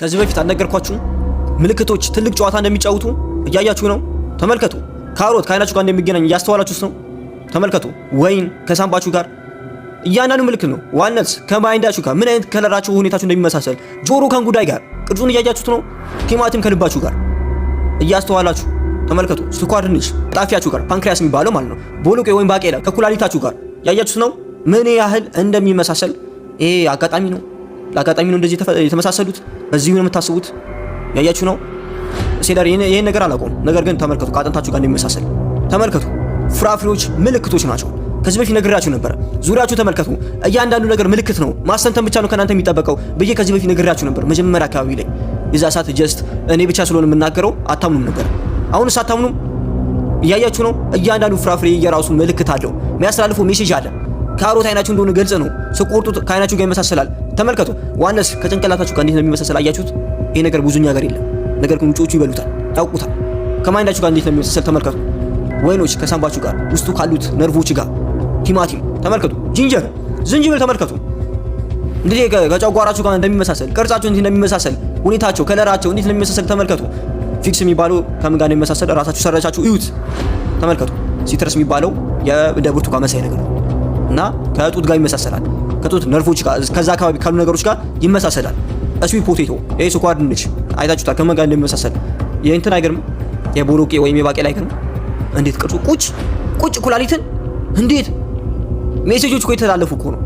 ከዚህ በፊት አልነገርኳችሁም? ምልክቶች ትልቅ ጨዋታ እንደሚጫወቱ እያያችሁ ነው። ተመልከቱ። ካሮት ከአይናችሁ ጋር እንደሚገናኝ እያስተዋላችሁት ነው። ተመልከቱ። ወይን ከሳምባችሁ ጋር እያንዳንዱ ምልክት ነው። ዋልነት ከማይንዳችሁ ጋር ምን አይነት ከለራችሁ ሁኔታችሁ እንደሚመሳሰል፣ ጆሮ ከእንጉዳይ ጋር ቅርጹን እያያችሁት ነው። ቲማቲም ከልባችሁ ጋር እያስተዋላችሁ ተመልከቱ። ስኳር ድንች ጣፊያችሁ ጋር ፓንክሪያስ የሚባለው ማለት ነው። ቦሎቄ ወይም ባቄላ ከኩላሊታችሁ ጋር ያያችሁት ነው ምን ያህል እንደሚመሳሰል። ይሄ አጋጣሚ ነው። ለአጋጣሚ ነው እንደዚህ የተመሳሰሉት። በዚህ ነው የምታስቡት። ያያችሁ ነው። ሴለሪ ይሄን ነገር አላውቀውም፣ ነገር ግን ተመልከቱ ከአጥንታችሁ ጋር እንደሚመሳሰል ተመልከቱ። ፍራፍሬዎች ምልክቶች ናቸው። ከዚህ በፊት ነግራችሁ ነበር። ዙሪያችሁ ተመልከቱ። እያንዳንዱ ነገር ምልክት ነው። ማስተንተን ብቻ ነው ከናንተ የሚጠበቀው ብዬ ከዚህ በፊት ነግራችሁ ነበር። መጀመሪያ አካባቢ ላይ የዛ ሰዓት ጀስት እኔ ብቻ ስለሆነ የምናገረው አታምኑም ነበር። አሁንስ አታምኑም? እያያችሁ ነው። እያንዳንዱ ፍራፍሬ የራሱ ምልክት አለው። የሚያስተላልፈው ሜሴጅ አለ። ካሮት አይናችሁ እንደሆነ ግልጽ ነው። ስቆርጡት ከአይናችሁ ጋር ይመሳሰላል። ተመልከቱ። ዋነስ ከጭንቅላታችሁ ጋር እንዴት ነው የሚመሳሰል አያችሁት? ይሄ ነገር ብዙኛ ነገር የለም፣ ነገር ግን ውጮቹ ይበሉታል፣ ያውቁታል። ከማይንዳችሁ ጋር እንዴት ነው የሚመሳሰል ተመልከቱ። ወይኖች ከሳምባችሁ ጋር ውስጡ ካሉት ነርቮች ጋር ቲማቲም ተመልከቱ። ዝንጅብል ተመልከቱ። እንዴት ከጨጓራችሁ ጋር እንደሚመሳሰል፣ ቅርጻቸው እንዴት እንደሚመሳሰል፣ ሁኔታቸው ከለራቸው እንዴት እንደሚመሳሰል ተመልከቱ። ፊክስ የሚባለው ከምን ጋር እንደሚመሳሰል ራሳችሁ ሰረቻችሁ እዩት። ተመልከቱ። ሲትረስ የሚባለው እንደ ብርቱካን መሳይ ነገር እና ከጡት ጋር ይመሳሰላል። ከጡት ነርቮች ጋር ከዛ አካባቢ ካሉ ነገሮች ጋር ይመሳሰላል። ስዊት ፖቴቶ ይሄ ስኳር ድንች አይታችሁታል ከምን ጋር እንደሚመሳሰል። የእንትን አይገርምም? የቦሎቄ ወይም የባቄላ አይገርምም? እንዴት ቅርጹ ቁጭ ኩላሊትን እንዴት ሜሴጆች እኮ የተላለፉ እኮ ነው።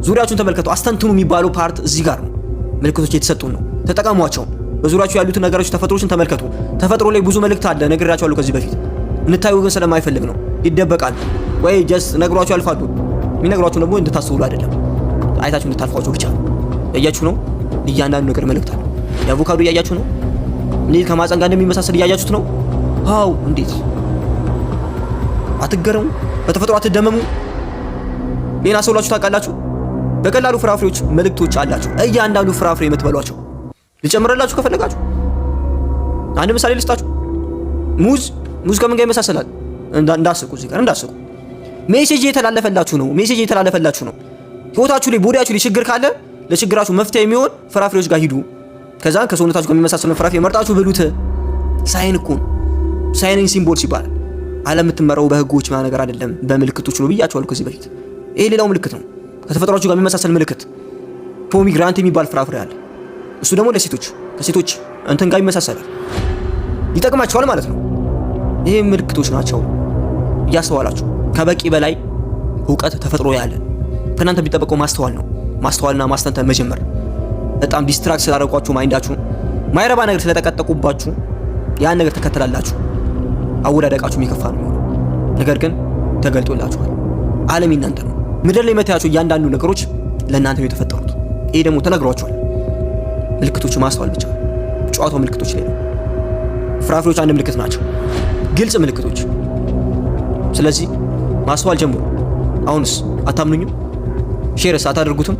ዙሪያችሁን ተመልከቱ። አስተንትኑ የሚባለው ፓርት እዚህ ጋር ነው። ምልክቶች የተሰጡን ነው። ተጠቀሟቸው። በዙሪያችሁ ያሉትን ነገሮች ተፈጥሮችን ተመልከቱ። ተፈጥሮ ላይ ብዙ መልእክት አለ፣ ነግራችኋለሁ ከዚህ በፊት። እንታዩ ግን ስለማይፈልግ ነው። ይደበቃል ወይ ጀስት ነግሯችሁ ያልፋሉ። የሚነግሯችሁ ደግሞ እንድታስቡ አይደለም፣ አይታችሁ እንድታልፏቸው ብቻ። ያያችሁ ነው። እያንዳንዱ ነገር መልእክት አለ። የአቮካዶ እያያችሁ ነው። እንዴት ከማፀን ጋር እንደሚመሳሰል እያያችሁት ነው። አው እንዴት አትገረሙ? በተፈጥሮ አትደመሙ? ሌላ ሰውላችሁ ታውቃላችሁ? በቀላሉ ፍራፍሬዎች መልእክቶች አላቸው። እያንዳንዱ ፍራፍሬ የምትበሏቸው ልጨምርላችሁ ከፈለጋችሁ አንድ ምሳሌ ልስጣችሁ። ሙዝ ከምን ጋር ይመሳሰላል? እንዳስቁ እዚህ ጋር እንዳስቁ። ሜሴጅ የተላለፈላችሁ ነው። ህይወታችሁ ላይ ቦዲያችሁ ላይ ችግር ካለ ለችግራችሁ መፍትሄ የሚሆን ፍራፍሬዎች ጋር ሂዱ። ከዛ ከሰውነታችሁ ጋር የሚመሳሰል ፍራፍሬ መርጣችሁ ብሉት። ሳይን እኮ ሳይን ሲምቦልስ ይባላል። ዓለም የምትመራው በህጎች ነገር አይደለም፣ በምልክቶች ነው ብያችኋለሁ ከዚህ በፊት። ይሄ ሌላው ምልክት ነው፣ ከተፈጥሯችሁ ጋር የሚመሳሰል ምልክት። ፖሚግራንት የሚባል ፍራፍሬ አለ። እሱ ደግሞ ከሴቶች እንትን ጋር ይመሳሰላል፣ ይጠቅማቸዋል ማለት ነው። ይሄ ምልክቶች ናቸው። እያስተዋላችሁ ከበቂ በላይ እውቀት ተፈጥሮ ያለ ከእናንተ የሚጠበቀው ማስተዋል ነው። ማስተዋልና ማስተንተን መጀመር። በጣም ዲስትራክት ስላደረጓችሁ ማይንዳችሁ ማይረባ ነገር ስለተቀጠቁባችሁ ያን ነገር ተከተላላችሁ። አወዳደቃችሁ የሚከፋ ነው። ነገር ግን ተገልጦላችኋል። ዓለም እናንተ ነው። ምድር ላይ የምታያቸው እያንዳንዱ ነገሮች ለእናንተ ነው የተፈጠሩት። ይሄ ደግሞ ተነግሯችኋል። ምልክቶቹ ማስተዋል ብቻ። ጨዋታው ምልክቶች ላይ ነው። ፍራፍሬዎች አንድ ምልክት ናቸው፣ ግልጽ ምልክቶች። ስለዚህ ማስተዋል ጀምሩ። አሁንስ አታምኑኝም? ሼርስ አታደርጉትም?